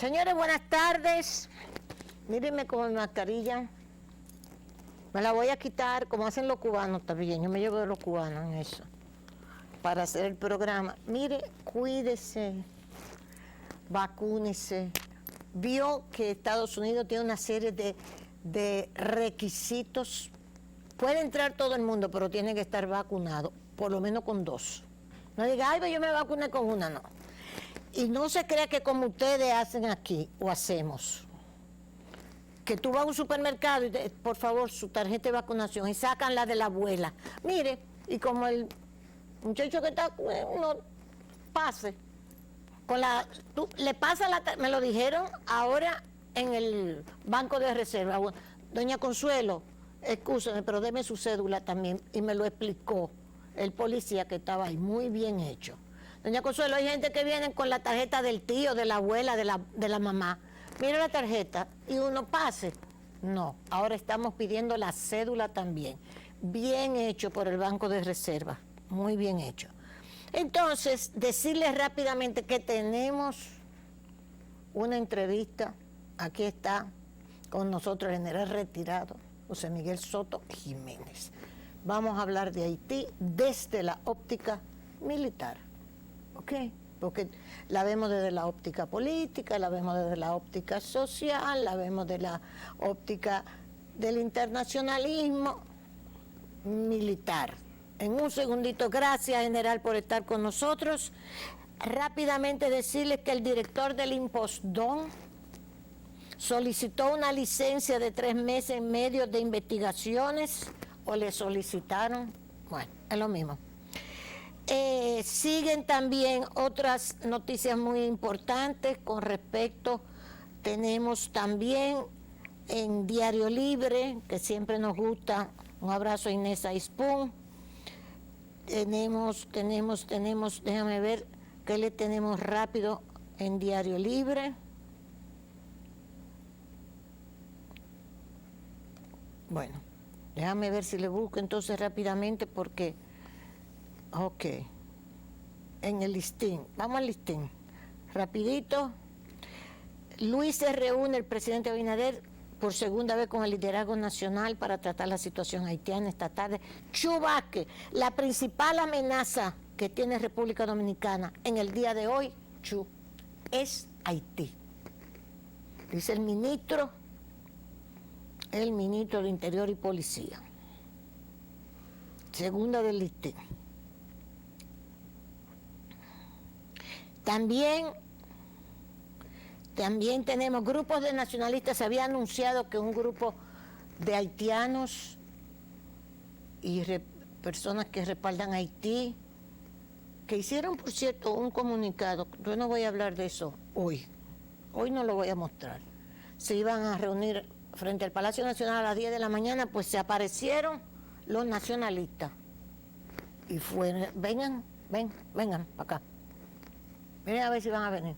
Señores, buenas tardes. Mírenme con mi mascarilla. Me la voy a quitar, como hacen los cubanos también. Yo me llevo de los cubanos en eso, para hacer el programa. Mire, cuídese, vacúnese. Vio que Estados Unidos tiene una serie de requisitos. Puede entrar todo el mundo, pero tiene que estar vacunado, por lo menos con 2. No diga, ay, yo me vacuné con una, no. Y no se crea que como ustedes hacen aquí, o hacemos, que tú vas a un supermercado y por favor, su tarjeta de vacunación, y sacan la de la abuela. Mire, y como el muchacho que está, no pase, le pasa me lo dijeron ahora en el banco de reserva. Doña Consuelo, excúseme, pero deme su cédula también, y me lo explicó el policía que estaba ahí, muy bien hecho. Doña Consuelo, hay gente que viene con la tarjeta del tío, de la abuela, de la mamá. Mira la tarjeta y uno pase. No, ahora estamos pidiendo la cédula también. Bien hecho por el Banco de Reserva, muy bien hecho. Entonces, decirles rápidamente que tenemos una entrevista. Aquí está con nosotros el general retirado, José Miguel Soto Jiménez. Vamos a hablar de Haití desde la óptica militar. ¿Ok? Porque la vemos desde la óptica política, la vemos desde la óptica social, la vemos de la óptica del internacionalismo militar. En un segundito, gracias general por estar con nosotros. Rápidamente decirles que el director del Impostón solicitó una licencia de 3 meses en medio de investigaciones, o le solicitaron, bueno, es lo mismo. Siguen también otras noticias muy importantes con respecto, tenemos también en Diario Libre, que siempre nos gusta, un abrazo a Inés Aispun. Tenemos, déjame ver qué le tenemos rápido en Diario Libre. Bueno, déjame ver si le busco entonces rápidamente porque... Ok, en el listín, vamos al listín, rapidito. Luis se reúne, el presidente Abinader, por segunda vez con el liderazgo nacional para tratar la situación haitiana esta tarde. Chubasque, la principal amenaza que tiene República Dominicana en el día de hoy, es Haití. Dice el ministro de Interior y Policía. Segunda del listín. También tenemos grupos de nacionalistas. Se había anunciado que un grupo de haitianos y personas que respaldan a Haití, que hicieron, por cierto, un comunicado. Yo no voy a hablar de eso hoy no lo voy a mostrar. Se iban a reunir frente al Palacio Nacional a las 10 de la mañana, pues se aparecieron los nacionalistas y fueron, vengan para acá. Miren a ver si van a venir.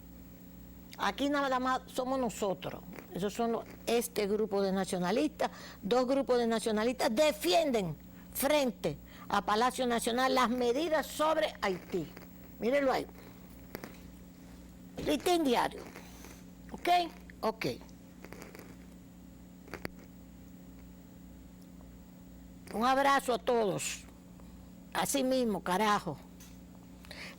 Aquí nada más somos nosotros. Esos son este grupo de nacionalistas. 2 grupos de nacionalistas defienden frente a Palacio Nacional las medidas sobre Haití. Mírenlo ahí. Listín diario. ¿Ok? Ok. Un abrazo a todos. Así mismo, carajo.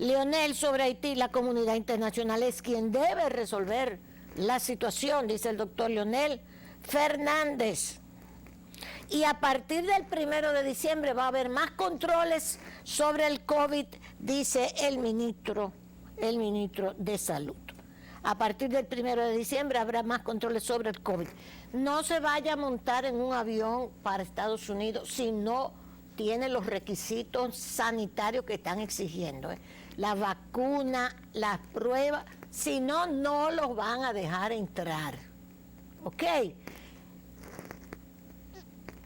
Leonel, sobre Haití, la comunidad internacional es quien debe resolver la situación, dice el doctor Leonel Fernández. Y a partir del 1 de diciembre va a haber más controles sobre el COVID, dice el ministro de Salud. A partir del 1 de diciembre habrá más controles sobre el COVID. No se vaya a montar en un avión para Estados Unidos si no tiene los requisitos sanitarios que están exigiendo, la vacuna, las pruebas, si no, no los van a dejar entrar, ¿ok?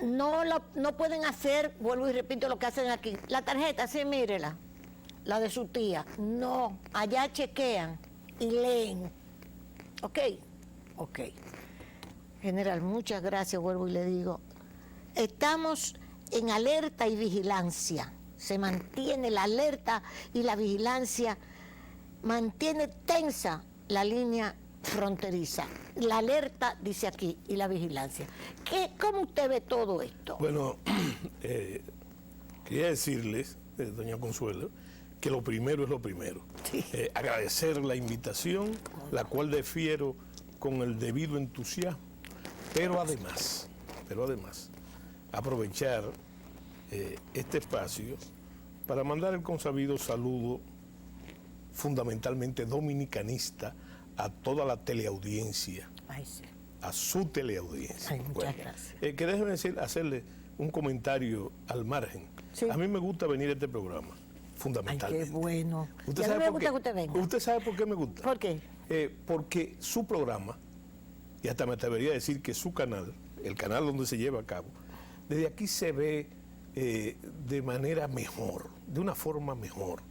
No pueden hacer, vuelvo y repito lo que hacen aquí, la tarjeta, sí, mírela, la de su tía, no, allá chequean y leen, ¿ok? Ok. General, muchas gracias, vuelvo y le digo, estamos en alerta y vigilancia. Se mantiene la alerta y la vigilancia, mantiene tensa la línea fronteriza. La alerta, dice aquí, y la vigilancia. ¿Cómo usted ve todo esto? Bueno, quería decirles, doña Consuelo, que lo primero es lo primero. Sí. Agradecer la invitación, la cual defiero con el debido entusiasmo, pero además, aprovechar este espacio para mandar el consabido saludo fundamentalmente dominicanista a toda la teleaudiencia. Ay, sí. A su teleaudiencia. Ay, muchas gracias. Que déjeme hacerle un comentario al margen. Sí. A mí me gusta venir a este programa, fundamentalmente. Ay, qué bueno. ¿Usted Y a mí sabe me por gusta qué? que usted venga. ¿Usted sabe por qué me gusta? ¿Por qué? Porque su programa, y hasta me atrevería a decir que su canal, el canal donde se lleva a cabo, desde aquí se ve de manera mejor, de una forma mejor,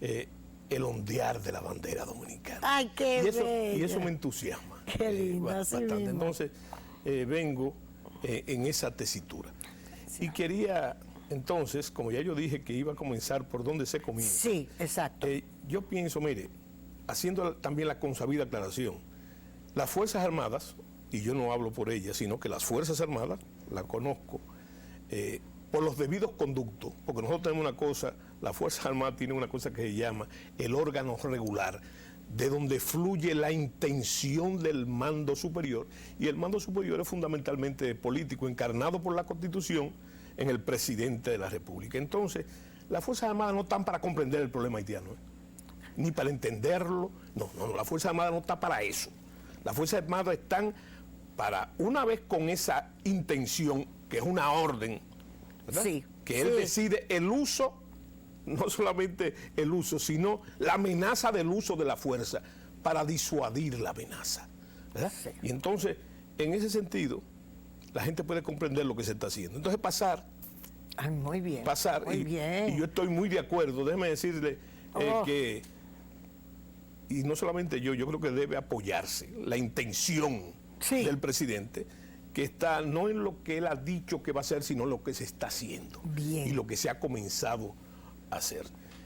el ondear de la bandera dominicana. Ay, qué y eso bella. me entusiasma. Qué lindo, así bastante. mismo. Entonces, vengo en esa tesitura. Y quería, entonces, como ya yo dije que iba a comenzar por donde se comienza. Sí, exacto. Yo pienso, mire, haciendo también la consabida aclaración, las Fuerzas Armadas, y yo no hablo por ellas, sino que las Fuerzas Armadas, la conozco, por los debidos conductos, porque nosotros tenemos una cosa, las Fuerzas Armadas tienen una cosa que se llama el órgano regular, de donde fluye la intención del mando superior, y el mando superior es fundamentalmente político, encarnado por la Constitución en el presidente de la República. Entonces, las Fuerzas Armadas no están para comprender el problema haitiano, ni para entenderlo, no, las Fuerzas Armadas no están para eso. Las Fuerzas Armadas están para, una vez con esa intención, que es una orden, ¿verdad? Sí, que él sí. decide el uso, no solamente el uso, sino la amenaza del uso de la fuerza para disuadir la amenaza, ¿verdad? Sí. Y entonces, en ese sentido, la gente puede comprender lo que se está haciendo. Entonces, Ay, muy bien. Muy y bien. yo estoy muy de acuerdo, déjeme decirle que, y no solamente yo creo que debe apoyarse la intención Sí. del presidente, que está no en lo que él ha dicho que va a hacer, sino en lo que se está haciendo. Bien. Y lo que se ha comenzado a hacer.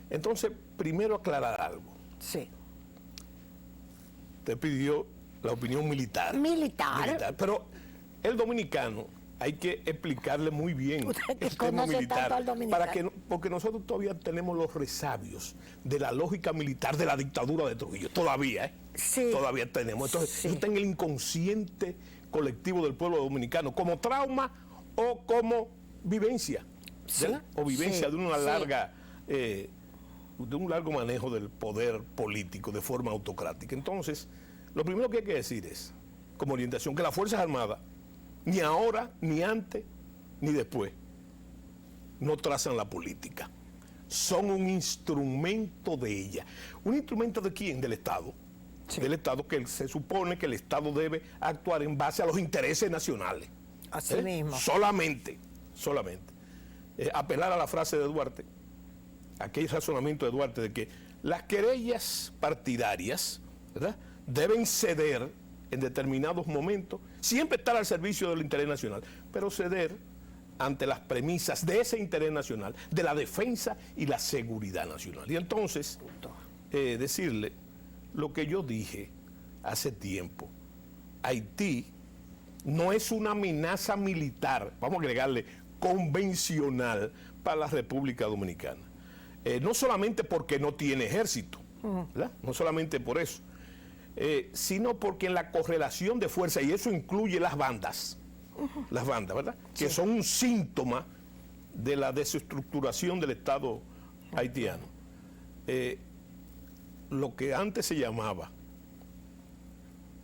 Entonces, primero aclarar algo. Sí. Usted pidió la opinión militar. Militar. Pero el dominicano, hay que explicarle muy bien Usted que el tema conoce militar, tanto al dominicano. porque nosotros todavía tenemos los resabios de la lógica militar de la dictadura de Trujillo. Todavía, Sí. Todavía tenemos. Entonces, Sí. eso está en el inconsciente colectivo del pueblo dominicano, como trauma o como vivencia, ¿verdad? Sí. O vivencia Sí. de una Sí. larga... de un largo manejo del poder político de forma autocrática. Entonces, lo primero que hay que decir es, como orientación, que las Fuerzas Armadas, ni ahora, ni antes, ni después, no trazan la política. Son un instrumento de ella. ¿Un instrumento de quién? Del Estado. Sí. Del Estado, que se supone que el Estado debe actuar en base a los intereses nacionales. Así mismo. Solamente. Apelar a la frase de Duarte, aquel razonamiento de Duarte de que las querellas partidarias, ¿verdad?, deben ceder en determinados momentos, siempre estar al servicio del interés nacional, pero ceder ante las premisas de ese interés nacional, de la defensa y la seguridad nacional. Y entonces, decirle lo que yo dije hace tiempo, Haití no es una amenaza militar, vamos a agregarle, convencional para la República Dominicana. No solamente porque no tiene ejército, ¿verdad? No solamente por eso, sino porque en la correlación de fuerza, y eso incluye las bandas, ¿verdad? Que son un síntoma de la desestructuración del Estado haitiano. Lo que antes se llamaba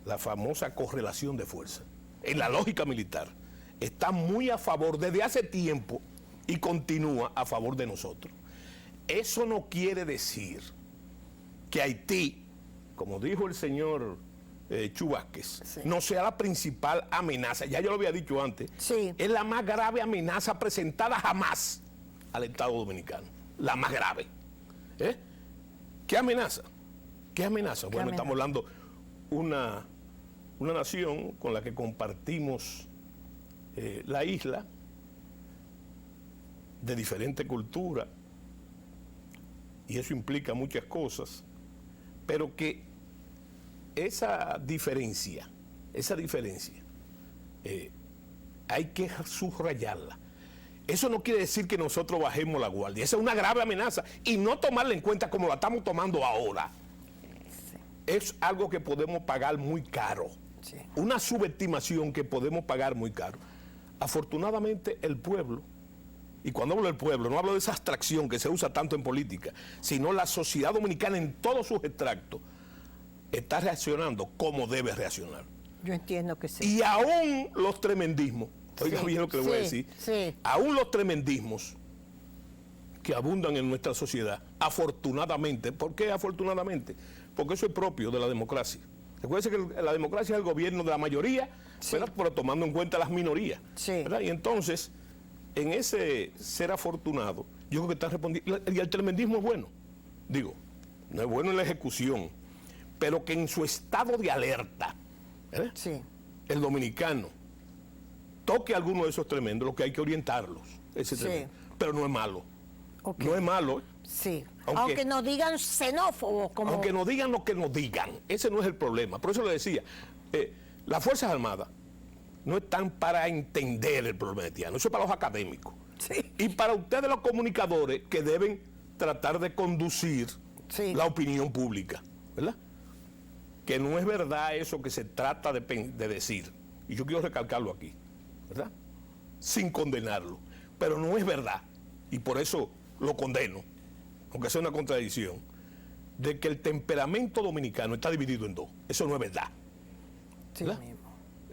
la famosa correlación de fuerza, en la lógica militar, está muy a favor desde hace tiempo y continúa a favor de nosotros. Eso no quiere decir que Haití, como dijo el señor Chu Vázquez, Sí. no sea la principal amenaza. Ya yo lo había dicho antes. Sí. Es la más grave amenaza presentada jamás al Estado Dominicano. La más grave. ¿Qué amenaza? ¿Qué amenaza? Bueno, amenaza? estamos hablando una nación con la que compartimos la isla, de diferente cultura, y eso implica muchas cosas, pero que esa diferencia, hay que subrayarla. Eso no quiere decir que nosotros bajemos la guardia. Esa es una grave amenaza y no tomarla en cuenta como la estamos tomando ahora. Sí. Es algo que podemos pagar muy caro. Sí. Una subestimación que podemos pagar muy caro. Afortunadamente el pueblo, y cuando hablo del pueblo, no hablo de esa abstracción que se usa tanto en política, sino la sociedad dominicana en todos sus extractos, está reaccionando como debe reaccionar. Yo entiendo que sí. Y aún los tremendismos, oiga bien lo que le voy a decir, aún los tremendismos que abundan en nuestra sociedad, afortunadamente, ¿por qué afortunadamente? Porque eso es propio de la democracia. Recuerden que la democracia es el gobierno de la mayoría, pero tomando en cuenta las minorías. ¿Verdad? Y entonces, en ese ser afortunado, yo creo que está respondiendo, y el tremendismo es bueno, digo, no es bueno en la ejecución, pero que en su estado de alerta, el dominicano toque a alguno de esos tremendos, lo que hay que orientarlos, pero no es malo. Okay. No es malo. Sí. Aunque nos digan xenófobos. Como... Aunque nos digan lo que nos digan. Ese no es el problema. Por eso le decía, las Fuerzas Armadas no están para entender el problema haitiano. Eso es para los académicos. Sí. Y para ustedes los comunicadores que deben tratar de conducir la opinión pública. ¿Verdad? Que no es verdad eso que se trata de decir. Y yo quiero recalcarlo aquí. ¿Verdad? Sin condenarlo. Pero no es verdad. Y por eso lo condeno, aunque sea una contradicción, de que el temperamento dominicano está dividido en dos. Eso no es verdad. Sí,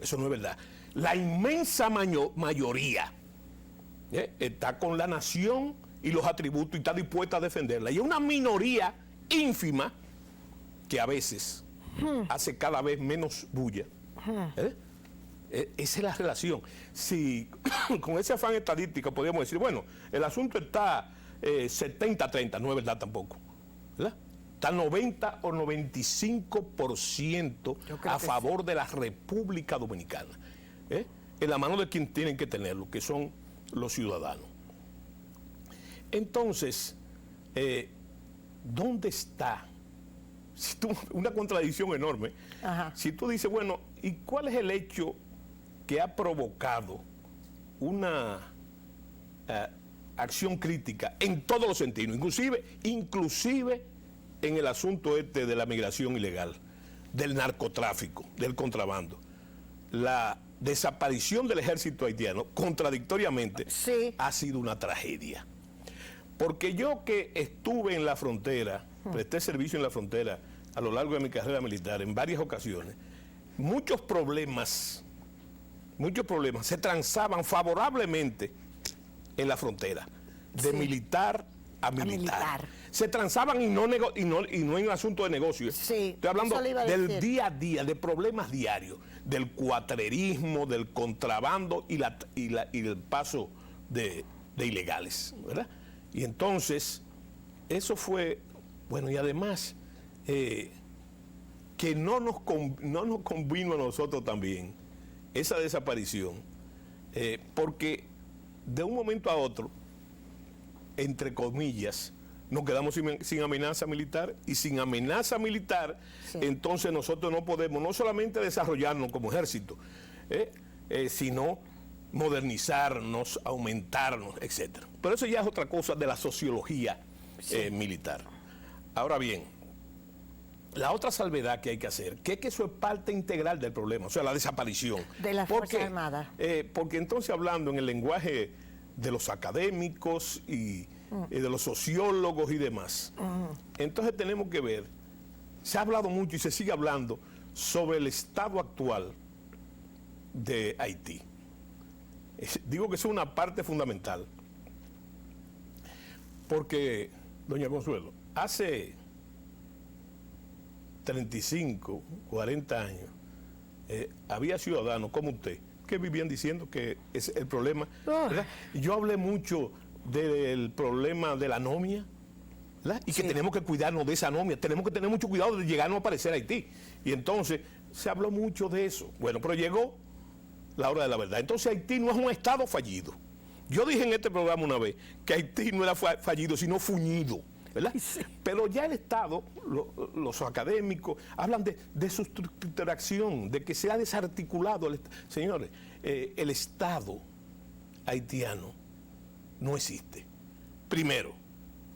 eso no es verdad. La inmensa mayoría está con la nación y los atributos y está dispuesta a defenderla. Y una minoría ínfima que a veces hace cada vez menos bulla. Esa es la relación. Si con ese afán estadístico podríamos decir, bueno, el asunto está 70-30, no es verdad tampoco, ¿verdad? Está 90 o 95% a favor de la República Dominicana, en la mano de quien tienen que tenerlo, que son los ciudadanos. Entonces, ¿dónde está? Una contradicción enorme. Ajá. Si tú dices, bueno, ¿y cuál es el hecho que ha provocado una acción crítica en todos los sentidos, inclusive en el asunto de la migración ilegal, del narcotráfico, del contrabando? La desaparición del ejército haitiano, contradictoriamente, ha sido una tragedia. Porque yo que estuve en la frontera, presté servicio en la frontera a lo largo de mi carrera militar en varias ocasiones, muchos problemas se transaban favorablemente en la frontera, de militar a militar. Se transaban y no en asunto de negocio. Estoy hablando del día a día, de problemas diarios, del cuatrerismo, del contrabando y el paso de ilegales, ¿verdad? Y entonces, eso fue, bueno, y además, que no nos convino a nosotros también esa desaparición, porque de un momento a otro, entre comillas, nos quedamos sin amenaza militar, y sin amenaza militar, entonces nosotros no podemos no solamente desarrollarnos como ejército, sino modernizarnos, aumentarnos, etc. Pero eso ya es otra cosa de la sociología militar. Ahora bien, la otra salvedad que hay que hacer, que es que eso es parte integral del problema, o sea, la desaparición. De las Fuerzas Armadas. Porque entonces, hablando en el lenguaje de los académicos y de los sociólogos y demás, entonces tenemos que ver, se ha hablado mucho y se sigue hablando sobre el estado actual de Haití. Digo que eso es una parte fundamental, porque, doña Consuelo, hace 35, 40 años, había ciudadanos como usted que vivían diciendo que es el problema, ¿verdad? Yo hablé mucho del problema de la anomia, ¿verdad? Y que tenemos que cuidarnos de esa anomia, tenemos que tener mucho cuidado de llegar a no aparecer a Haití. Y entonces se habló mucho de eso. Bueno, pero llegó la hora de la verdad. Entonces Haití no es un estado fallido. Yo dije en este programa una vez que Haití no era fallido, sino fuñido. ¿verdad? Sí. Pero ya el Estado, los académicos, hablan de su estructuración, de que se ha desarticulado. Señores, el Estado haitiano no existe. Primero,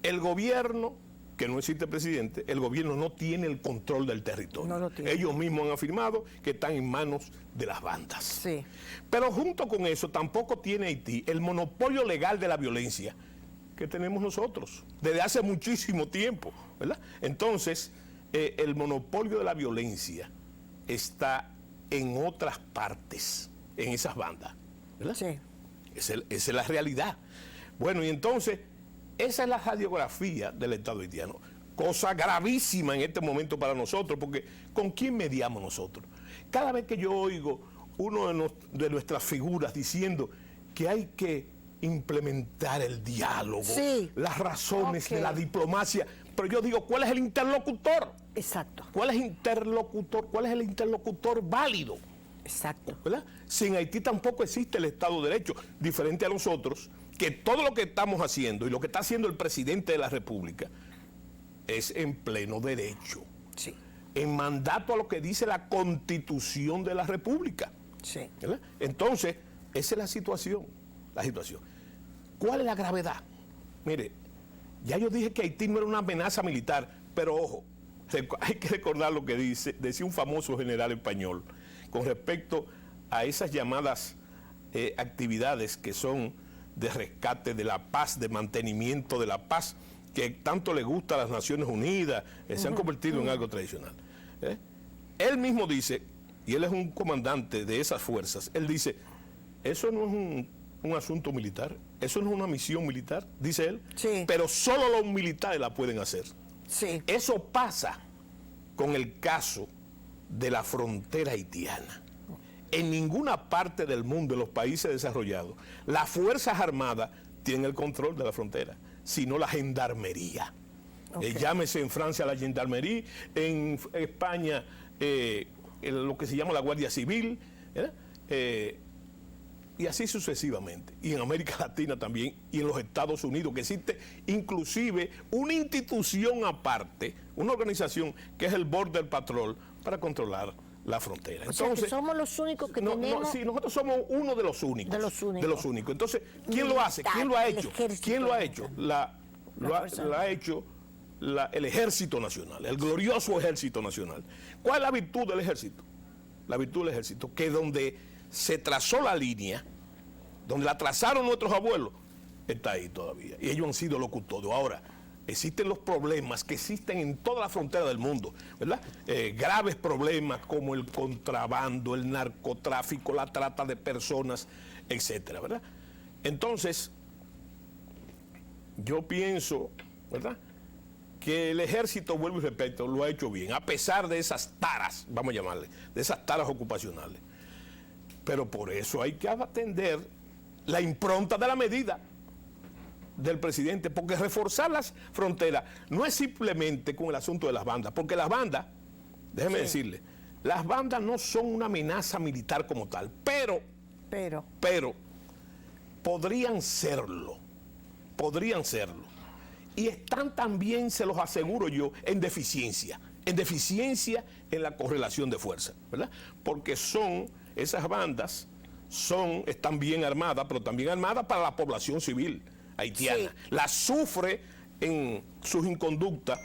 el gobierno, que no existe presidente, el gobierno no tiene el control del territorio. No lo tiene. Ellos mismos han afirmado que están en manos de las bandas. Sí. Pero junto con eso tampoco tiene Haití el monopolio legal de la violencia que tenemos nosotros desde hace muchísimo tiempo, ¿verdad? Entonces, el monopolio de la violencia está en otras partes, en esas bandas, ¿verdad? Sí. Esa es la realidad. Bueno, y entonces, esa es la radiografía del Estado haitiano. Cosa gravísima en este momento para nosotros, porque ¿con quién mediamos nosotros? Cada vez que yo oigo uno de nuestras figuras diciendo que hay que implementar el diálogo, sí, las razones de la diplomacia, pero yo digo, ¿cuál es el interlocutor? Exacto. ¿Cuál es interlocutor? ¿Cuál es el interlocutor válido? Exacto. ¿Verdad? Si en Haití tampoco existe el Estado de Derecho, diferente a nosotros, que todo lo que estamos haciendo y lo que está haciendo el presidente de la República es en pleno derecho, sí, en mandato a lo que dice la Constitución de la República. Sí. ¿Verdad? Entonces, esa es la situación. ¿Cuál es la gravedad? Mire, ya yo dije que Haití no era una amenaza militar, pero ojo, hay que recordar lo que decía un famoso general español con respecto a esas llamadas actividades que son de rescate de la paz, de mantenimiento de la paz, que tanto le gusta a las Naciones Unidas, se han convertido en algo tradicional. Él mismo dice, y él es un comandante de esas fuerzas, él dice, eso no es un asunto militar, eso no es una misión militar, dice él, sí, pero solo los militares la pueden hacer. Sí. Eso pasa con el caso de la frontera haitiana. En ninguna parte del mundo, en los países desarrollados, las Fuerzas Armadas tienen el control de la frontera, sino la gendarmería. Llámese en Francia la gendarmería, en España lo que se llama la Guardia Civil, y así sucesivamente. Y en América Latina también, y en los Estados Unidos, que existe inclusive una institución aparte, una organización que es el Border Patrol, para controlar la frontera. Entonces, o sea, que somos los únicos que tenemos... sí, nosotros somos uno de los únicos. De los únicos. Entonces, ¿quién lo hace? ¿Quién lo ha hecho? ¿Quién lo ha hecho? Lo ha hecho el Ejército Nacional, el glorioso Ejército Nacional. ¿Cuál es la virtud del Ejército? La virtud del Ejército, que donde se trazó la línea, donde la trazaron nuestros abuelos, está ahí todavía. Y ellos han sido locutores. Ahora, existen los problemas que existen en toda la frontera del mundo, ¿verdad? Graves problemas como el contrabando, el narcotráfico, la trata de personas, etcétera, ¿verdad? Entonces, yo pienso, ¿verdad?, que el Ejército, vuelvo y repito, lo ha hecho bien, a pesar de esas taras, vamos a llamarle, de esas taras ocupacionales. Pero por eso hay que atender la impronta de la medida del presidente, porque reforzar las fronteras no es simplemente con el asunto de las bandas, porque las bandas, déjeme decirle, las bandas no son una amenaza militar como tal, pero podrían serlo, y están también, se los aseguro yo, en deficiencia en la correlación de fuerza, ¿verdad? Porque esas bandas están bien armadas, pero también armadas para la población civil haitiana. Sí. La sufre en sus inconductas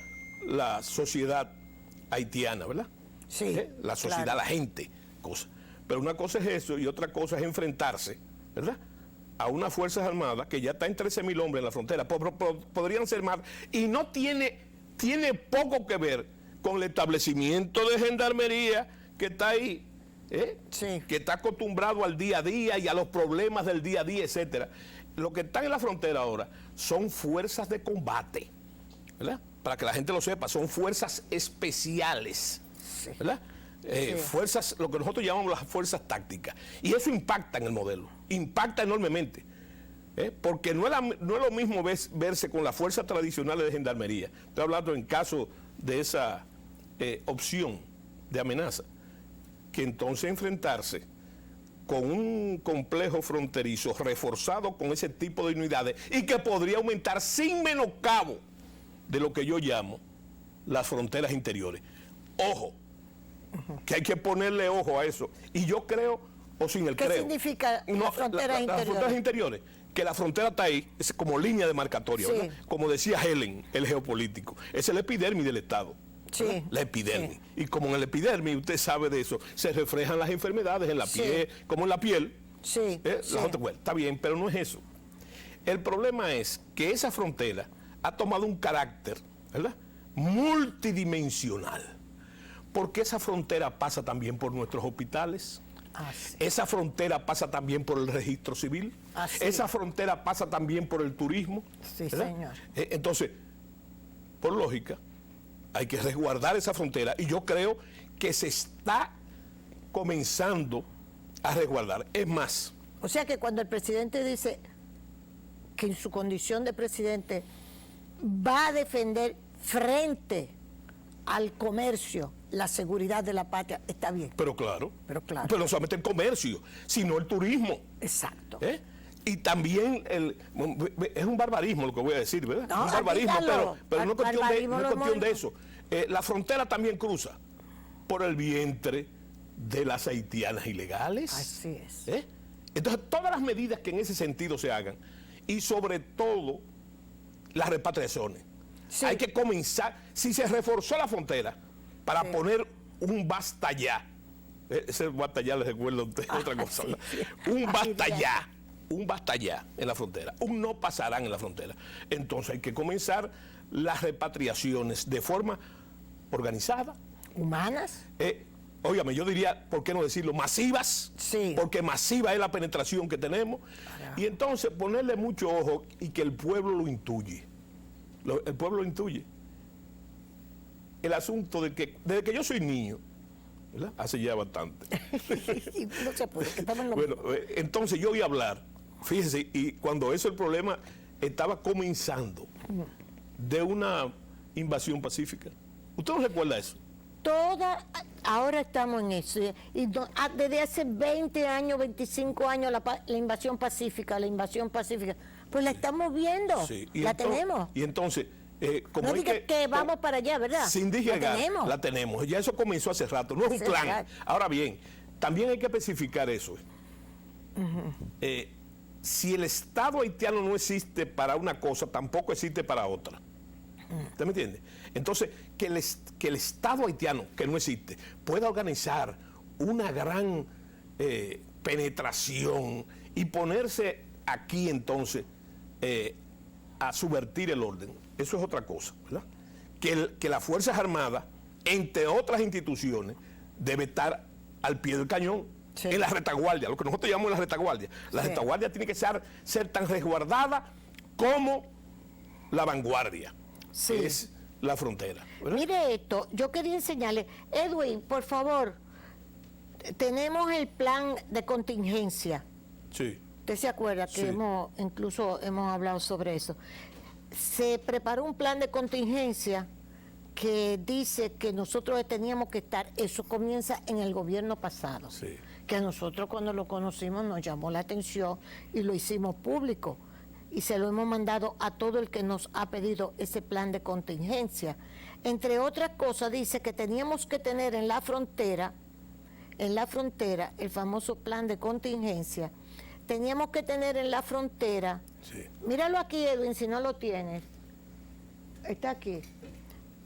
la sociedad haitiana, ¿verdad? Sí. La sociedad, claro. La gente, cosa. Pero una cosa es eso y otra cosa es enfrentarse, ¿verdad?, a unas Fuerzas Armadas que ya está en 13.000 hombres en la frontera, podrían ser más, y no tiene poco que ver con el establecimiento de gendarmería que está ahí, sí, que está acostumbrado al día a día y a los problemas del día a día, etcétera. Lo que están en la frontera ahora son fuerzas de combate, ¿verdad? Para que la gente lo sepa, son fuerzas especiales, ¿verdad? Sí. Fuerzas, lo que nosotros llamamos las fuerzas tácticas. Y eso impacta en el modelo, impacta enormemente. Porque no es lo mismo verse con las fuerzas tradicionales de gendarmería. Estoy hablando en caso de esa opción de amenaza, que entonces enfrentarse con un complejo fronterizo reforzado con ese tipo de unidades y que podría aumentar sin menoscabo de lo que yo llamo las fronteras interiores. Ojo, que hay que ponerle ojo a eso. Y yo creo, o sin el ¿Qué creo. significa las fronteras interiores? Las fronteras interiores, que la frontera está ahí, es como línea demarcatoria, Sí. ¿verdad? Como decía Helen, el geopolítico. Es el epidermis del Estado. Sí. ¿verdad? La epidermis. Sí. Y como en el epidermis, usted sabe de eso, se reflejan las enfermedades en la Sí. piel, como en la piel. Sí, sí. Bueno, está bien, pero no es eso. El problema es que esa frontera ha tomado un carácter, ¿verdad?, multidimensional. Porque esa frontera pasa también por nuestros hospitales. Así. Esa frontera pasa también por el registro civil. Así. Esa frontera pasa también por el turismo. Sí, ¿verdad? señor. Entonces, por lógica, hay que resguardar esa frontera y yo creo que se está comenzando a resguardar. Es más, O sea que cuando el presidente dice que en su condición de presidente va a defender frente al comercio la seguridad de la patria, está bien. pero claro, Pero claro. no solamente el comercio, sino el turismo. Exacto. Y también es un barbarismo lo que voy a decir, ¿verdad? No, un barbarismo, dígalo. pero no es cuestión, Barbarismo no es lo cuestión de hemos eso. La frontera también cruza por el vientre de las haitianas ilegales. Así es. Entonces, todas las medidas que en ese sentido se hagan, y sobre todo las repatriaciones. Sí. Hay que comenzar, si se reforzó la frontera para Sí. poner un basta ya, ese basta ya les recuerdo a ustedes otra cosa, sí, ¿verdad? sí. Un Ay, basta Dios. ya, un basta ya en la frontera, un no pasarán en la frontera. Entonces hay que comenzar las repatriaciones de forma organizada. ¿Humanas? Óigame, yo diría, ¿por qué no decirlo? Masivas, Sí. porque masiva es la penetración que tenemos. Y entonces ponerle mucho ojo y que el pueblo lo intuye. El pueblo lo intuye. El asunto de que, desde que yo soy niño, ¿verdad? Hace ya bastante. Y no se puede, que estamos en lo Bueno, mismo. entonces yo oí hablar, fíjese, y cuando eso el problema estaba comenzando, de una invasión pacífica. ¿Usted no recuerda eso? Ahora estamos en eso. Y desde hace 20 años, 25 años, la invasión pacífica, pues la estamos viendo, Sí. la tenemos. Y entonces, como No hay diga que vamos para allá, ¿verdad? Sin La disgregar, tenemos. la tenemos. Ya eso comenzó hace rato, no es un Hace plan. rato. Ahora bien, también hay que especificar eso. Si el Estado haitiano no existe para una cosa, tampoco existe para otra. ¿Usted me entiende? Entonces, que el Estado haitiano, que no existe, pueda organizar una gran penetración y ponerse aquí entonces a subvertir el orden, eso es otra cosa, ¿verdad? Que las Fuerzas Armadas, entre otras instituciones, debe estar al pie del cañón, Sí. en la retaguardia, lo que nosotros llamamos la retaguardia. La Sí. retaguardia tiene que ser tan resguardada como la vanguardia, Sí. que es la frontera, ¿verdad? Mire esto, yo quería enseñarle. Edwin, por favor, tenemos el plan de contingencia. Sí. ¿Usted se acuerda que Sí. incluso hemos hablado sobre eso? Se preparó un plan de contingencia que dice que nosotros teníamos que estar, eso comienza en el gobierno pasado, Sí. que a nosotros cuando lo conocimos nos llamó la atención y lo hicimos público y se lo hemos mandado a todo el que nos ha pedido ese plan de contingencia. Entre otras cosas dice que teníamos que tener en la frontera, el famoso plan de contingencia, teníamos que tener en la frontera, Sí. míralo aquí, Edwin, si no lo tienes, está aquí,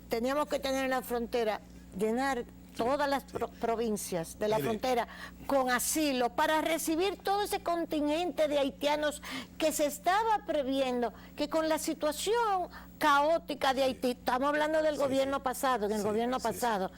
teníamos que tener en la frontera, llenar todas las provincias de la Mire. frontera con asilo para recibir todo ese contingente de haitianos que se estaba previendo que con la situación caótica de Haití, estamos hablando del gobierno pasado, en el gobierno pasado,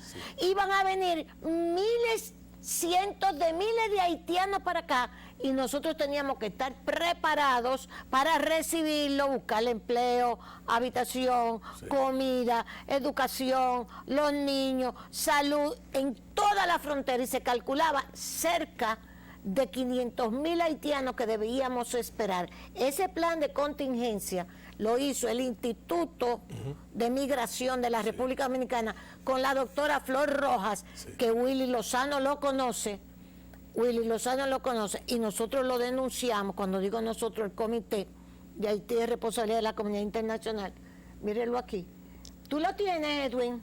iban a venir miles, cientos de miles de haitianos para acá y nosotros teníamos que estar preparados para recibirlo, buscar empleo, habitación, comida, educación, los niños, salud, en toda la frontera y se calculaba cerca de 500,000 haitianos que debíamos esperar. Ese plan de contingencia lo hizo el Instituto de Migración de la República Dominicana con la doctora Flor Rojas, que Willy Lozano lo conoce. Y nosotros lo denunciamos. Cuando digo nosotros, el Comité de Haití de Responsabilidad de la Comunidad Internacional, mírenlo aquí. ¿Tú lo tienes, Edwin?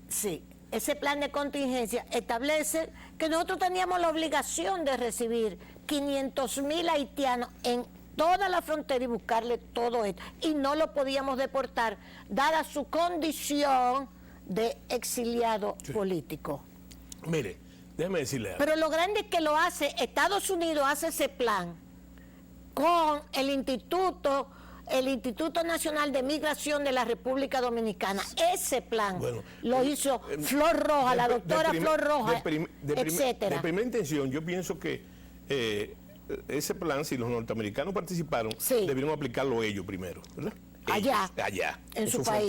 Sí. Ese plan de contingencia establece que nosotros teníamos la obligación de recibir 500,000 haitianos en toda la frontera y buscarle todo esto. Y no lo podíamos deportar, dada su condición de exiliado político. Mire, déjeme decirle algo. Pero lo grande es que lo hace, Estados Unidos hace ese plan con el Instituto Nacional de Migración de la República Dominicana. Ese plan lo hizo Flor Roja, la doctora Flor Roja, etcétera. De primera intención, yo pienso que ese plan, si los norteamericanos participaron, debieron aplicarlo ellos primero, ¿verdad? Allá, en su país.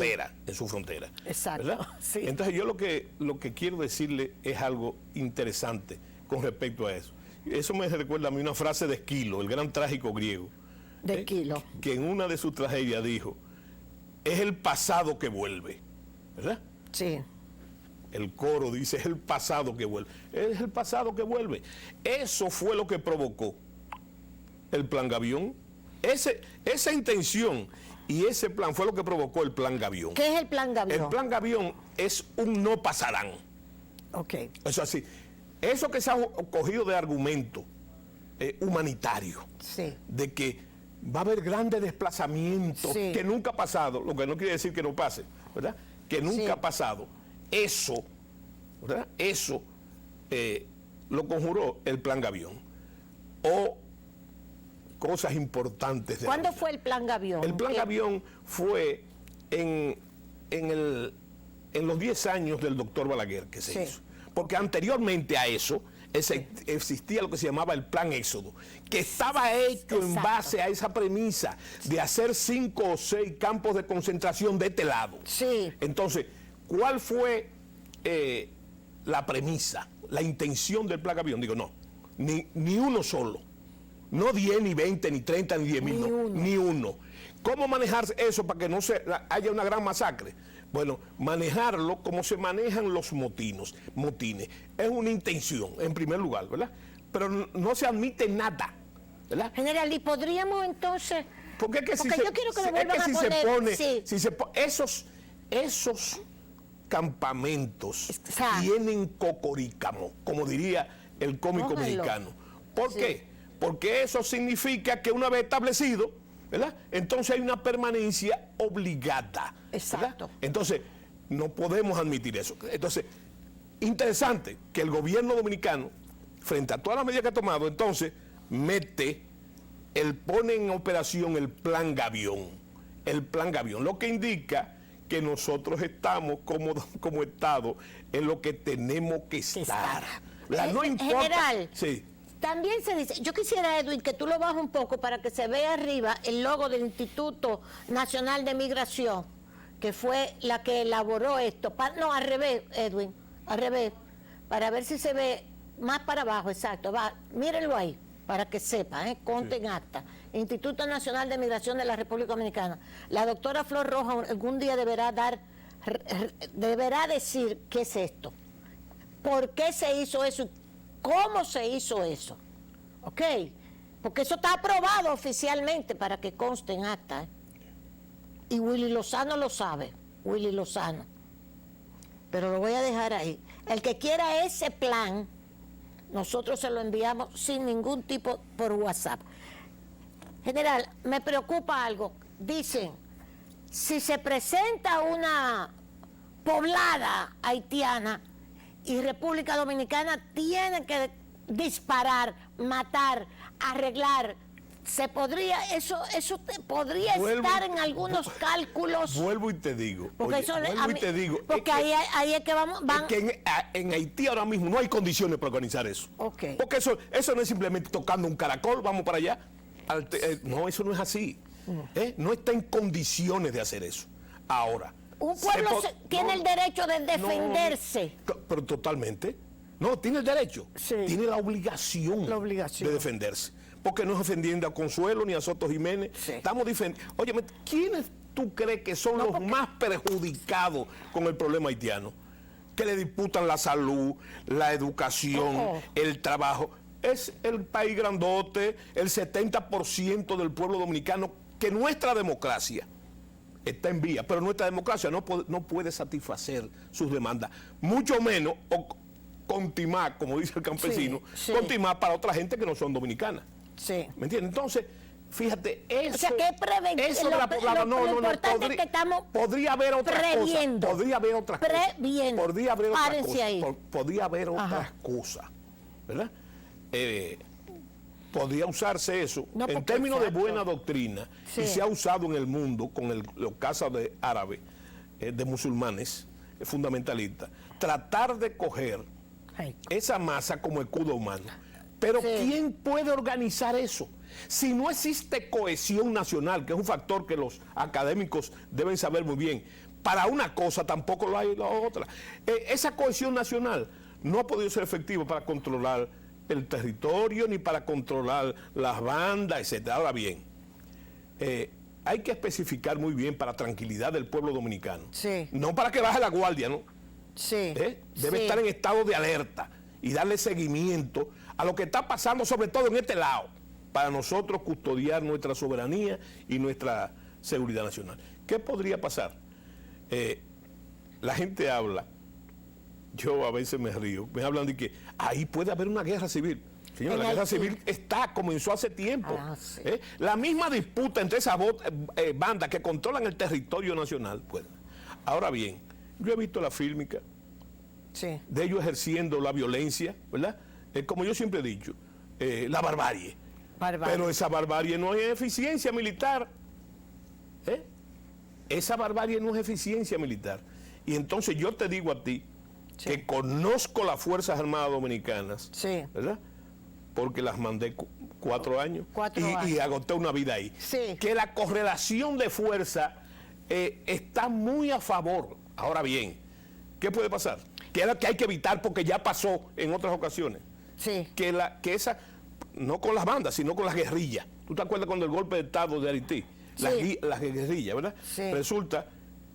frontera. Exacto. ¿Verdad? Sí. Entonces yo lo que quiero decirle es algo interesante con respecto a eso. Eso me recuerda a mí una frase de Esquilo, el gran trágico griego. De Esquilo. Que en una de sus tragedias dijo, es el pasado que vuelve, ¿verdad? Sí. El coro dice, es el pasado que vuelve. Es el pasado que vuelve. Eso fue lo que provocó el Plan Gavión. Esa intención y ese plan fue lo que provocó el Plan Gavión. ¿Qué es el Plan Gavión? El Plan Gavión es un no pasarán. Ok. Eso así. Eso que se ha cogido de argumento humanitario, de que va a haber grandes desplazamientos, que nunca ha pasado, lo que no quiere decir que no pase, ¿verdad? Que nunca ha pasado. Eso, ¿verdad? Eso lo conjuró el Plan Gavión. O cosas importantes. ¿Cuándo fue el Plan Gavión? El Plan Gavión fue en los 10 años del doctor Balaguer que se hizo. Porque anteriormente a eso existía lo que se llamaba el Plan Éxodo, que estaba hecho en base a esa premisa de hacer 5 o 6 campos de concentración de este lado. Sí. Entonces, ¿cuál fue la premisa, la intención del Plan Gavión? Digo, no, ni uno solo. No 10, ni 20, ni 30, ni 10,000, ni uno. ¿Cómo manejar eso para que no haya una gran masacre? Bueno, manejarlo como se manejan los motines. Es una intención, en primer lugar, ¿verdad? Pero no se admite nada, ¿verdad? General, ¿y podríamos entonces...? Porque yo quiero que lo vuelvan a poner... Esos campamentos tienen cocorícamo, como diría el cómico mexicano. ¿Por qué? Porque eso significa que una vez establecido, ¿verdad? Entonces hay una permanencia obligada. Exacto. ¿Verdad? Entonces, no podemos admitir eso. Entonces, interesante que el gobierno dominicano, frente a todas las medidas que ha tomado, entonces pone en operación el Plan Gavión. El Plan Gavión, lo que indica que nosotros estamos como Estado en lo que tenemos que estar. No importa. General. Sí. También se dice, yo quisiera, Edwin, que tú lo bajes un poco para que se vea arriba el logo del Instituto Nacional de Migración, que fue la que elaboró esto. No, al revés, Edwin, al revés, para ver si se ve más para abajo, exacto. Mírenlo ahí, para que sepa, conte en acta. Instituto Nacional de Migración de la República Dominicana. La doctora Flor Roja algún día deberá decir qué es esto, por qué se hizo eso, ¿cómo se hizo eso? ¿Ok? Porque eso está aprobado oficialmente para que conste en acta. Y Willy Lozano lo sabe, Willy Lozano. Pero lo voy a dejar ahí. El que quiera ese plan, nosotros se lo enviamos sin ningún tipo por WhatsApp. General, me preocupa algo. Dicen, si se presenta una poblada haitiana, y República Dominicana tiene que disparar, matar, arreglar. Eso podría estar en algunos cálculos. Vuelvo y te digo. Porque ahí es que van. Que en Haití ahora mismo no hay condiciones para organizar eso. Okay. Porque eso no es simplemente tocando un caracol, vamos para allá. No, eso no es así. No está en condiciones de hacer eso. Ahora. Un pueblo tiene el derecho de defenderse. Pero totalmente. No, tiene el derecho. Tiene la obligación de defenderse. Porque no es defendiendo a Consuelo ni a Soto Jiménez. Estamos defendiendo. Oye, ¿quiénes tú crees que son los más perjudicados con el problema haitiano? Que le disputan la salud, la educación, el trabajo. Es el país grandote, el 70% del pueblo dominicano, que nuestra democracia está en vía, pero nuestra democracia no puede satisfacer sus demandas, mucho menos contimar, como dice el campesino, Sí, sí. contimar para otra gente que no son dominicanas. Sí. ¿Me entiendes? Entonces, fíjate, eso... O sea, que eso de la poblada, lo importante es que estamos podría haber otras previendo. cosas. Podría haber otras cosas. Previendo. Podría haber otras Párense cosas. ahí. Podría haber otras Ajá. cosas. ¿Verdad? Podría usarse eso No, en porque términos de exacto. buena doctrina, Sí. y se ha usado en el mundo con los casos de árabes, de musulmanes fundamentalistas, tratar de coger Ay, esa masa como escudo humano. Pero Sí. ¿quién puede organizar eso? Si no existe cohesión nacional, que es un factor que los académicos deben saber muy bien, para una cosa tampoco lo hay la otra. Esa cohesión nacional no ha podido ser efectiva para controlar el territorio ni para controlar las bandas, etc. Ahora bien, hay que especificar muy bien para tranquilidad del pueblo dominicano. Sí. No para que baje la guardia, ¿no? sí. Debe sí. estar en estado de alerta y darle seguimiento a lo que está pasando, sobre todo en este lado, para nosotros custodiar nuestra soberanía y nuestra seguridad nacional. ¿Qué podría pasar? La gente habla, yo a veces me río, me hablan de que ahí puede haber una guerra civil. Señor, En la guerra Haití. civil comenzó hace tiempo. Sí. La misma disputa entre esas bandas que controlan el territorio nacional. Pues. Ahora bien, yo he visto la fílmica Sí. de ellos ejerciendo la violencia, ¿verdad? Como yo siempre he dicho, la barbarie. Barbarie. Pero esa barbarie no es eficiencia militar. Esa barbarie no es eficiencia militar. Y entonces yo te digo a ti, Sí. que conozco las Fuerzas Armadas Dominicanas, Sí. ¿verdad? Porque las mandé 4 años, 4 y años. agoté una vida ahí. Sí. Que la correlación de fuerza está muy a favor. Ahora bien, ¿qué puede pasar? Que es lo que hay que evitar porque ya pasó en otras ocasiones. Sí. Que esa, no con las bandas, sino con las guerrillas. ¿Tú te acuerdas cuando el golpe de Estado de Haití? Sí. Las guerrillas, ¿verdad? Sí. Resulta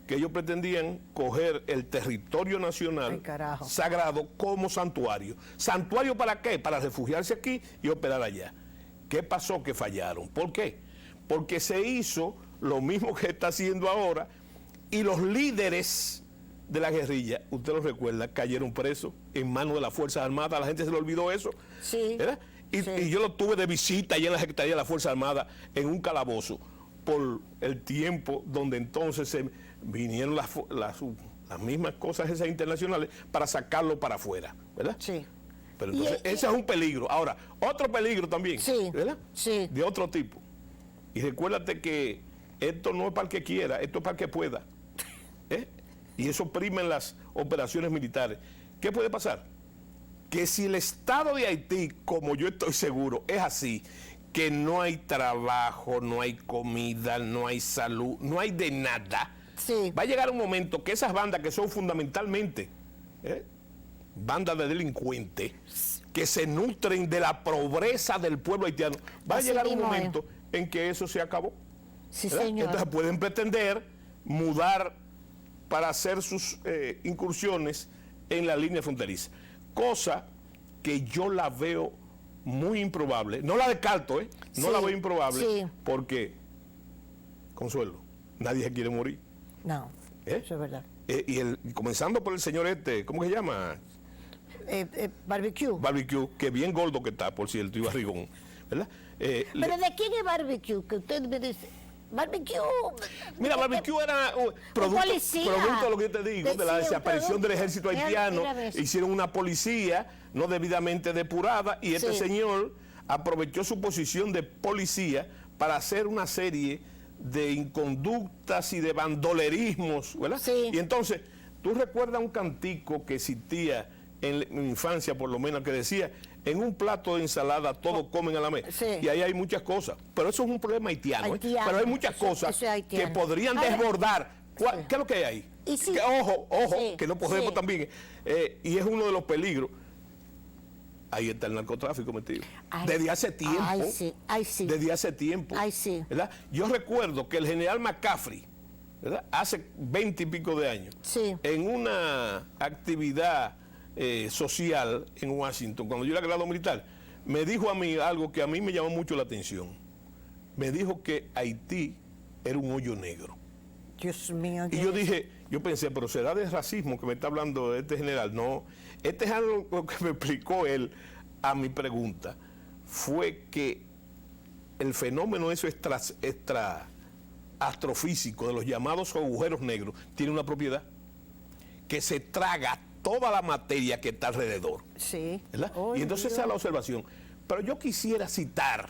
que ellos pretendían coger el territorio nacional Ay, carajo. sagrado como santuario. ¿Santuario para qué? Para refugiarse aquí y operar allá. ¿Qué pasó? Que fallaron. ¿Por qué? Porque se hizo lo mismo que está haciendo ahora y los líderes de la guerrilla, usted lo recuerda, cayeron presos en manos de las Fuerzas Armadas. A la gente se le olvidó eso. Sí. ¿Verdad? Y, Sí. y yo lo tuve de visita allá en la Secretaría de la Fuerza Armada en un calabozo por el tiempo donde entonces se vinieron las mismas cosas esas internacionales para sacarlo para afuera, ¿verdad? Sí. Pero entonces ese es un peligro. Ahora, otro peligro también, Sí. ¿verdad? Sí. De otro tipo. Y recuérdate que esto no es para el que quiera, esto es para el que pueda. Y eso prima en las operaciones militares. ¿Qué puede pasar? Que si el Estado de Haití, como yo estoy seguro, es así, que no hay trabajo, no hay comida, no hay salud, no hay de nada, Sí. va a llegar un momento que esas bandas que son fundamentalmente bandas de delincuentes, que se nutren de la pobreza del pueblo haitiano, va a Así llegar un mismo es. momento en que eso se acabó. Sí, ¿verdad? señor. Entonces pueden pretender mudar para hacer sus incursiones en la línea fronteriza. Cosa que yo la veo muy improbable. No la descarto, no Sí, la veo improbable. sí. Porque, Consuelo, nadie se quiere morir. No, eso es verdad. Comenzando por el señor ¿cómo que se llama? Barbecue. Barbecue, que bien gordo que está, por cierto, y barrigón. ¿Verdad? Pero ¿de quién es Barbecue? Que usted me dice. Barbecue. Mira, Barbecue era producto de lo que yo te digo, de la Sí, un desaparición del producto. ejército Mira, haitiano. mira eso. Hicieron una policía no debidamente depurada y este Sí. señor aprovechó su posición de policía para hacer una serie de inconductas y de bandolerismos, ¿verdad? Sí. Y entonces, tú recuerdas un cantico que existía en mi infancia, por lo menos, que decía: en un plato de ensalada todos comen a la mesa. Sí. Y ahí hay muchas cosas. Pero eso es un problema haitiano. Haitiano. Pero hay muchas Eso cosas es haitiano. que podrían Ahora, desbordar. sí. ¿Qué es lo que hay ahí? Y sí. Ojo, Sí, que no podemos sí. también. Y es uno de los peligros. Ahí está el narcotráfico metido. Ay, Desde hace tiempo. ay, sí, ay, sí. Desde hace tiempo. Ay, sí. ¿verdad? Yo recuerdo que el general McCaffrey, ¿verdad? Hace 20 y pico de años, Sí. en una actividad social en Washington, cuando yo era graduado militar, me dijo a mí algo que a mí me llamó mucho la atención. Me dijo que Haití era un hoyo negro. Dios mío. Y yo dije, yo pensé, pero será de racismo que me está hablando este general. No, este es algo que me explicó él a mi pregunta. Fue que el fenómeno eso extra astrofísico de los llamados agujeros negros tiene una propiedad que se traga toda la materia que está alrededor. Sí. ¿Verdad? Oh, y entonces esa es la observación. Pero yo quisiera citar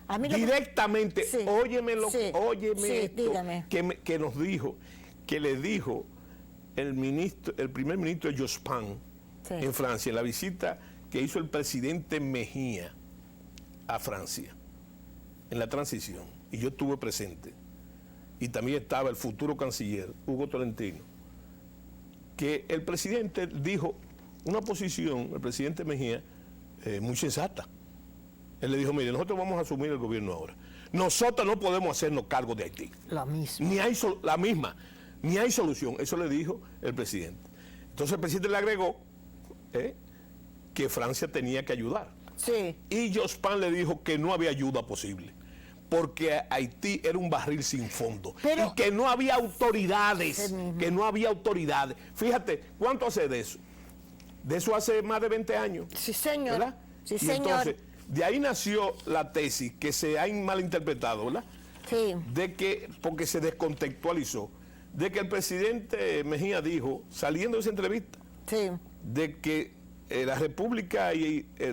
A mí directamente, sí, óyeme, sí, óyeme sí, esto, dígame. que nos dijo, que le dijo el primer ministro de Jospin Sí. en Francia, en la visita que hizo el presidente Mejía a Francia, en la transición, y yo estuve presente, y también estaba el futuro canciller, Hugo Tolentino, que el presidente dijo una posición, el presidente Mejía, muy sensata. Él le dijo, mire, nosotros vamos a asumir el gobierno ahora. Nosotros no podemos hacernos cargo de Haití. Lo mismo. Ni hay solución. Eso le dijo el presidente. Entonces el presidente le agregó que Francia tenía que ayudar. Sí. Y Jospin le dijo que no había ayuda posible, porque Haití era un barril sin fondo. Pero, y que no había autoridades. Que no había autoridades. Fíjate, ¿cuánto hace de eso? De eso hace más de 20 años. Sí, señor. ¿Verdad? Sí, y señor. entonces, de ahí nació la tesis que se ha malinterpretado, ¿verdad? Sí. De que, porque se descontextualizó, de que el presidente Mejía dijo, saliendo de esa entrevista, Sí. de que la República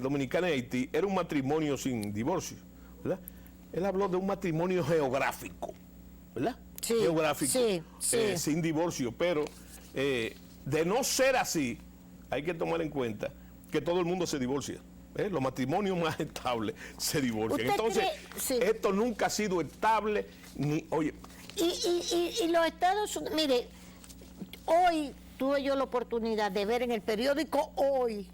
Dominicana y Haití era un matrimonio sin divorcio, ¿verdad? Él habló de un matrimonio geográfico, ¿verdad? Sí, Geográfico, sí. sin divorcio, pero de no ser así, hay que tomar en cuenta que todo el mundo se divorcia. Los matrimonios más estables se divorcian. Entonces, esto nunca ha sido estable, ni, oye. Y los Estados Unidos, mire, hoy tuve yo la oportunidad de ver en el periódico Hoy,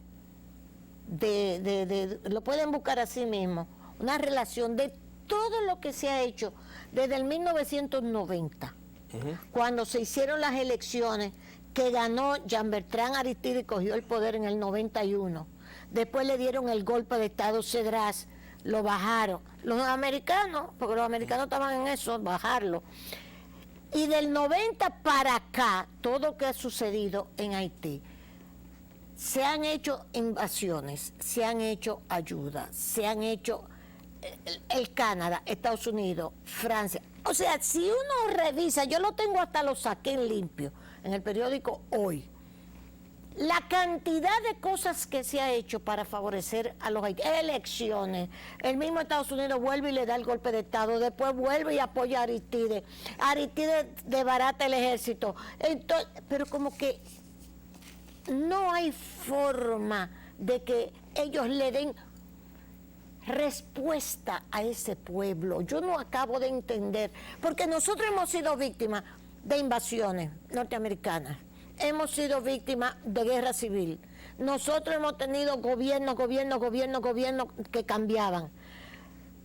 lo pueden buscar así mismo, una relación de todo lo que se ha hecho desde el 1990, cuando se hicieron las elecciones, que ganó Jean-Bertrand Aristide y cogió el poder en el 91. Después le dieron el golpe de Estado Cedras, lo bajaron. Los americanos, porque los americanos estaban en eso, bajarlo. Y del 90 para acá, todo lo que ha sucedido en Haití, se han hecho invasiones, se han hecho ayudas, se han hecho el Canadá, Estados Unidos, Francia. O sea, si uno revisa, yo lo tengo hasta lo saqué en limpio, en el periódico Hoy, la cantidad de cosas que se ha hecho para favorecer a los haitianos, elecciones, el mismo Estados Unidos vuelve y le da el golpe de Estado, después vuelve y apoya a Aristide, Aristide desbarata el ejército, entonces, pero como que no hay forma de que ellos le den respuesta a ese pueblo. Yo no acabo de entender, porque nosotros hemos sido víctimas de invasiones norteamericanas, hemos sido víctimas de guerra civil, nosotros hemos tenido gobiernos que cambiaban,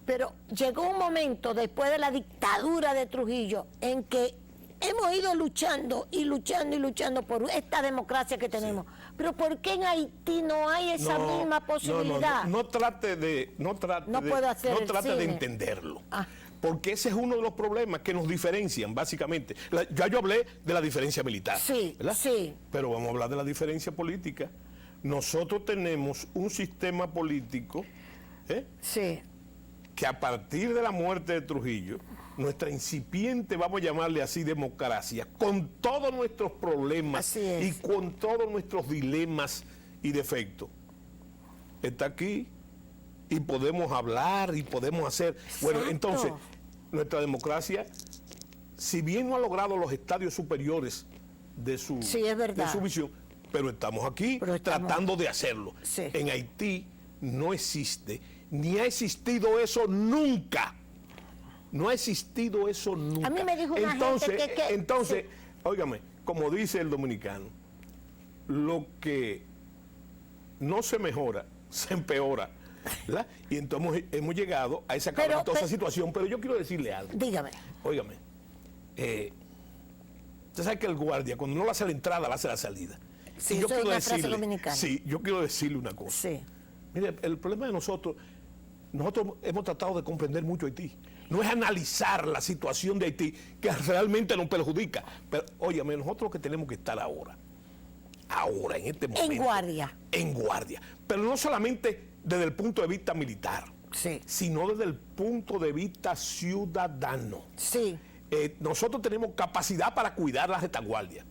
pero llegó un momento después de la dictadura de Trujillo en que hemos ido luchando por esta democracia que tenemos. Sí. Pero ¿por qué en Haití no hay esa misma posibilidad? No trate de entenderlo. Porque ese es uno de los problemas que nos diferencian, básicamente. Ya yo hablé de la diferencia militar, ¿verdad? Sí. Pero vamos a hablar de la diferencia política. Nosotros tenemos un sistema político que a partir de la muerte de Trujillo, nuestra incipiente, vamos a llamarle así, democracia, con todos nuestros problemas y con todos nuestros dilemas y defectos, está aquí y podemos hablar y podemos hacer. Exacto. Bueno, entonces, nuestra democracia, si bien no ha logrado los estadios superiores de su visión, pero estamos aquí tratando de hacerlo. Sí. En Haití no existe, ni ha existido eso nunca. No ha existido eso nunca. A mí me dijo una gente que... Entonces, óigame, como dice el dominicano, lo que no se mejora, se empeora, ¿verdad? Y entonces hemos llegado a esa calamitosa situación, pero yo quiero decirle algo. Dígame. Óigame, usted sabe que el guardia, cuando no le hace la entrada, le hace la salida. Sí, y yo quiero decirle, dominicana. Sí, yo quiero decirle una cosa. Sí. Mire, el problema de nosotros hemos tratado de comprender mucho Haití. no es analizar la situación de Haití, que realmente nos perjudica. Pero, óyeme, nosotros lo que tenemos que estar ahora, en este momento. En guardia. En guardia. Pero no solamente desde el punto de vista militar, Sí. sino desde el punto de vista ciudadano. Sí. Nosotros tenemos capacidad para cuidar las retaguardias,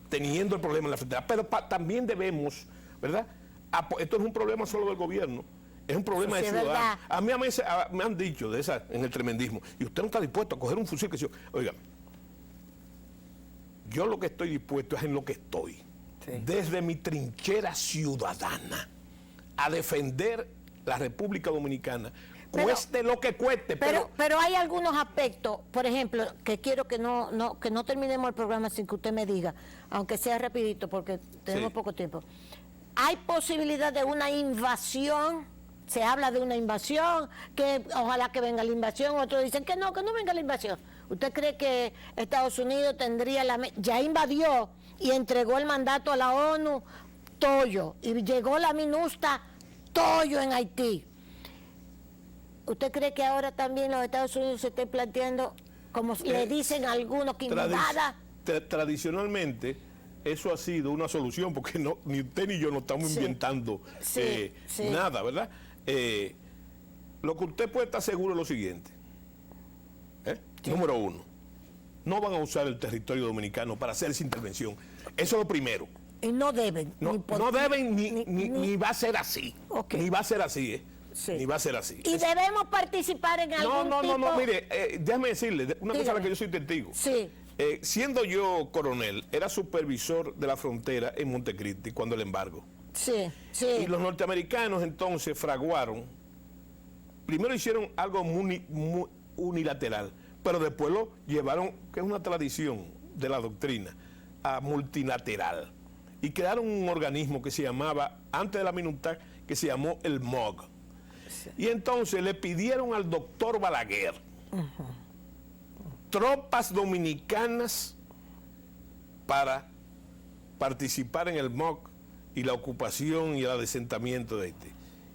teniendo el problema en la frontera, pero también debemos, ¿verdad? Esto no es un problema solo del gobierno, es un problema Sí, de es ciudadanos. verdad. A mí me han dicho de esa, en el tremendismo, y usted no está dispuesto a coger un fusil que oiga, yo lo que estoy dispuesto es en lo que estoy, Sí. desde mi trinchera ciudadana, a defender la República Dominicana, cueste lo que cueste. Pero hay algunos aspectos, por ejemplo, que quiero que no terminemos el programa sin que usted me diga, aunque sea rapidito porque tenemos Sí. poco tiempo. Hay posibilidad de una invasión, se habla de una invasión, que ojalá que venga la invasión, otros dicen que no venga la invasión. ¿Usted cree que Estados Unidos tendría ya invadió y entregó el mandato a la ONU, Toyo, y llegó la MINUSTA, Toyo en Haití? ¿Usted cree que ahora también los Estados Unidos se estén planteando, como le dicen algunos, que invada? Tradicionalmente, eso ha sido una solución, porque ni usted ni yo no estamos Sí. inventando Sí. nada, ¿verdad? Lo que usted puede estar seguro es lo siguiente. Sí. Número uno, no van a usar el territorio dominicano para hacer esa intervención. Eso es lo primero. Y no deben. No, no deben ni va a ser así. Ok. Ni va a ser así, Sí. Ni va a ser así. Y debemos participar en algún tipo... No, mire, déjame decirle una cosa a la que yo soy testigo. Sí. Siendo yo coronel, era supervisor de la frontera en Montecristi cuando el embargo. Sí, sí. Y los norteamericanos entonces fraguaron, primero hicieron algo muy unilateral, pero después lo llevaron, que es una tradición de la doctrina, a multilateral. Y crearon un organismo que se llamaba, antes de la MINUSTAH, que se llamó el MOG. Sí. Y entonces le pidieron al doctor Balaguer tropas dominicanas para participar en el MOC y la ocupación y el adesentamiento de Haití.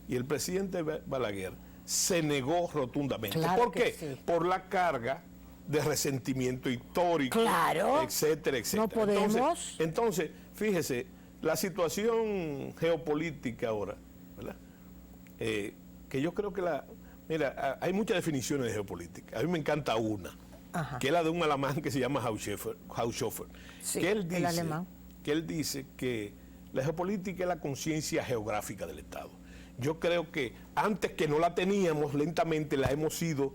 Y el presidente Balaguer se negó rotundamente. Claro ¿Por que qué? sí. Por la carga de resentimiento histórico, Claro. etcétera, etcétera. No podemos. Entonces, fíjese, la situación geopolítica ahora, ¿verdad? Que yo creo que mira, hay muchas definiciones de geopolítica. A mí me encanta una, Ajá. que es la de un alemán que se llama Haushofer, Sí, que el alemán. él dice que la geopolítica es la conciencia geográfica del Estado. Yo creo que antes que no la teníamos, lentamente la hemos ido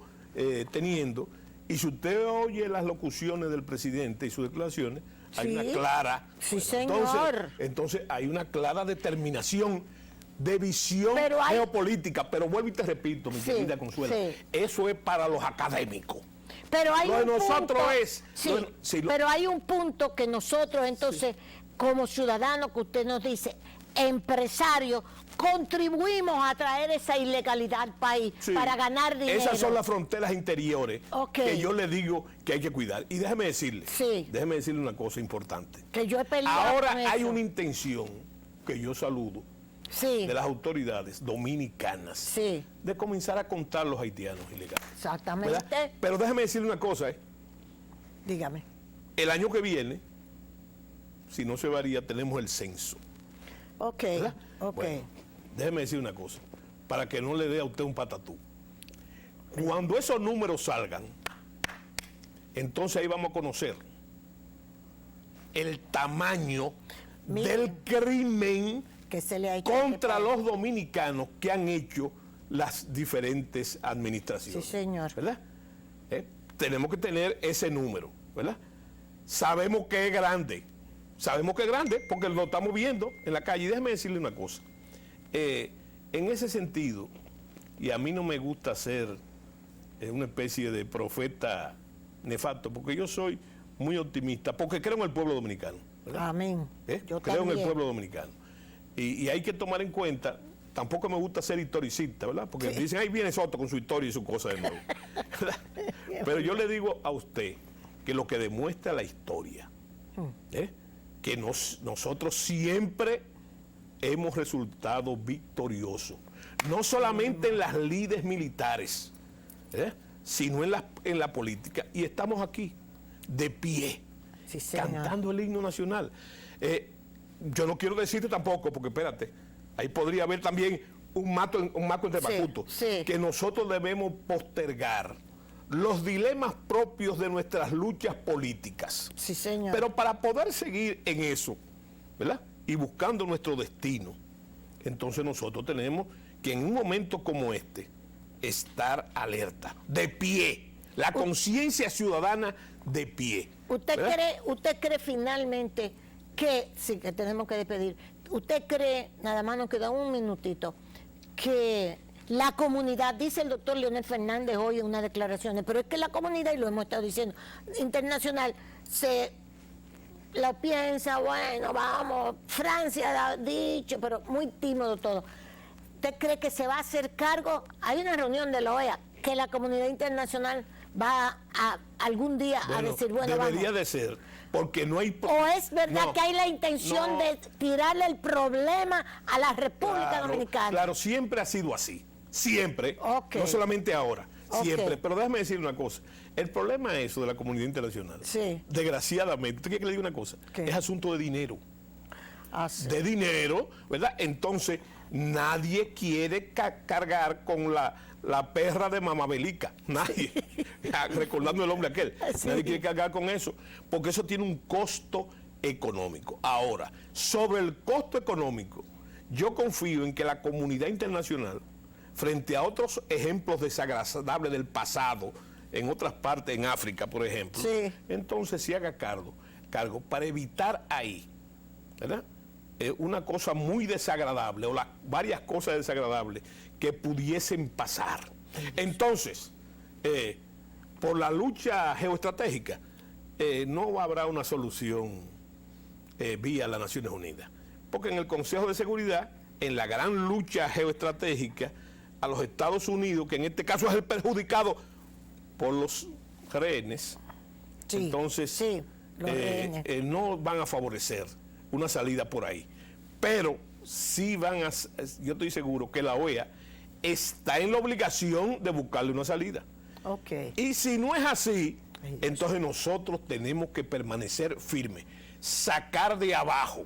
teniendo, y si usted oye las locuciones del presidente y sus declaraciones, hay Sí. una clara... Sí, señor. Entonces hay una clara determinación de visión Pero hay- geopolítica, pero vuelvo y te repito, mi Sí, querida Consuelo, sí. eso es para los académicos. Pero hay Lo de un nosotros punto, es- sí, lo de- sí, lo- pero hay un punto que nosotros entonces, como ciudadanos, que usted nos dice, empresarios, contribuimos a traer esa ilegalidad al país Sí. para ganar dinero. Esas son las fronteras interiores Ok. que yo le digo que hay que cuidar. Y déjeme decirle una cosa importante. Que yo he peleado Ahora con hay eso. una intención que yo saludo Sí, de las autoridades dominicanas sí, de comenzar a contar los haitianos ilegales. exactamente. ¿Verdad? Pero déjeme decirle una cosa, Dígame. el año que viene, si no se varía, tenemos el censo. Ok, ¿Verdad? ok. Bueno, déjeme decir una cosa, para que no le dé a usted un patatú. Cuando esos números salgan, entonces ahí vamos a conocer el tamaño Mire. del crimen Que se le ha hecho contra los dominicanos que han hecho las diferentes administraciones. Sí, señor. ¿Verdad? Tenemos que tener ese número, ¿verdad? Sabemos que es grande porque lo estamos viendo en la calle. Y déjeme decirle una cosa. En ese sentido, y a mí no me gusta ser una especie de profeta nefasto, porque yo soy muy optimista, porque creo en el pueblo dominicano. ¿verdad? Amén. Yo Creo en el también. pueblo dominicano. Y hay que tomar en cuenta, tampoco me gusta ser historicista, ¿verdad? Porque dicen, ahí viene Soto con su historia y su cosa de nuevo. ¿verdad? Pero yo le digo a usted que lo que demuestra la historia, que nosotros siempre hemos resultado victoriosos. No solamente en las lides militares, sino en la política. Y estamos aquí, de pie, Sí, señor. cantando el himno nacional. Yo no quiero decirte tampoco, porque espérate, ahí podría haber también un maco entre Sí, macutos, sí. que nosotros debemos postergar los dilemas propios de nuestras luchas políticas. Sí, señor. Pero para poder seguir en eso, ¿verdad? Y buscando nuestro destino, entonces nosotros tenemos que en un momento como este, estar alerta, de pie, la conciencia ciudadana de pie. ¿Usted cree finalmente que, sí, que tenemos que despedir, usted cree, nada más nos queda un minutito, que la comunidad, dice el doctor Leonel Fernández hoy en unas declaraciones, pero es que la comunidad, y lo hemos estado diciendo, internacional, se lo piensa, bueno, vamos, Francia ha dicho, pero muy tímido todo. ¿Usted cree que se va a hacer cargo? Hay una reunión de la OEA, que la comunidad internacional va a algún día a decir, bueno, debería vamos. de ser, porque no hay... ¿O es verdad No, que hay la intención no. de tirarle el problema a la República Claro, Dominicana? claro, siempre ha sido así. Siempre. Ok. No solamente ahora. Ok. Siempre. Pero déjame decir una cosa. El problema es eso de la comunidad internacional. Sí. Desgraciadamente, ¿usted quiere que le diga una cosa? ¿Qué? Es asunto de dinero. Ah, sí. De dinero, ¿verdad? Entonces, nadie quiere cargar con la perra de Mamabelica. Nadie. Recordando el hombre aquel. Sí. Nadie quiere cargar con eso. Porque eso tiene un costo económico. Ahora, sobre el costo económico, yo confío en que la comunidad internacional, frente a otros ejemplos desagradables del pasado, en otras partes, en África, por ejemplo, Sí. entonces se haga cargo para evitar ahí, ¿verdad? Una cosa muy desagradable o varias cosas desagradables que pudiesen pasar. Entonces, por la lucha geoestratégica, no habrá una solución vía las Naciones Unidas. Porque en el Consejo de Seguridad, en la gran lucha geoestratégica, a los Estados Unidos, que en este caso es el perjudicado por los rehenes, Sí, entonces sí, los rehenes. no van a favorecer una salida por ahí. Pero sí yo estoy seguro que la OEA está en la obligación de buscarle una salida. Ok. Y si no es así, Ay, Dios. entonces nosotros tenemos que permanecer firmes, sacar de abajo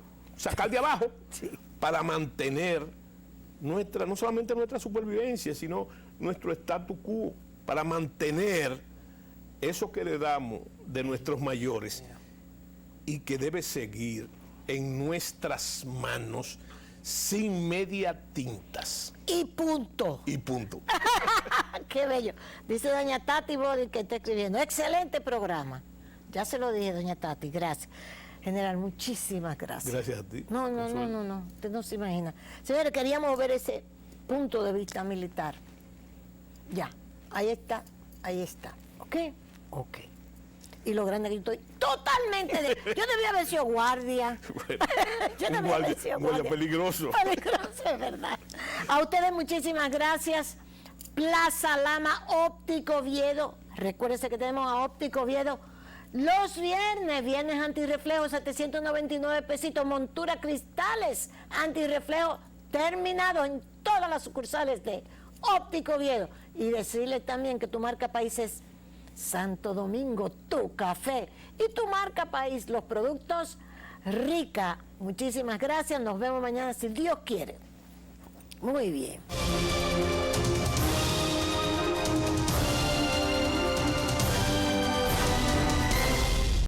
Sí. para mantener no solamente nuestra supervivencia, sino nuestro status quo, para mantener eso que heredamos de nuestros mayores y que debe seguir en nuestras manos sin media tintas. Y punto. Y punto. Qué bello. Dice doña Tati Bodi que está escribiendo. Excelente programa. Ya se lo dije, doña Tati, gracias. General, muchísimas gracias. Gracias a ti. No, Consuelo. usted no se imagina. Señores, queríamos ver ese punto de vista militar. Ya, ahí está. ¿Ok? Ok. Y lo grande que yo estoy totalmente yo debía haber sido guardia. Bueno, Yo un debía haber sido guardia guardia. peligroso. Peligroso, es verdad. A ustedes muchísimas gracias. Plaza Lama, Óptico Oviedo. Recuérdense que tenemos a Óptico Oviedo los viernes antirreflejo, 799 pesitos, montura cristales antirreflejo, terminado en todas las sucursales de Óptico Oviedo. Y decirles también que tu marca país es Santo Domingo, tu café. Y tu marca país, los productos Rica. Muchísimas gracias, nos vemos mañana si Dios quiere. Muy bien.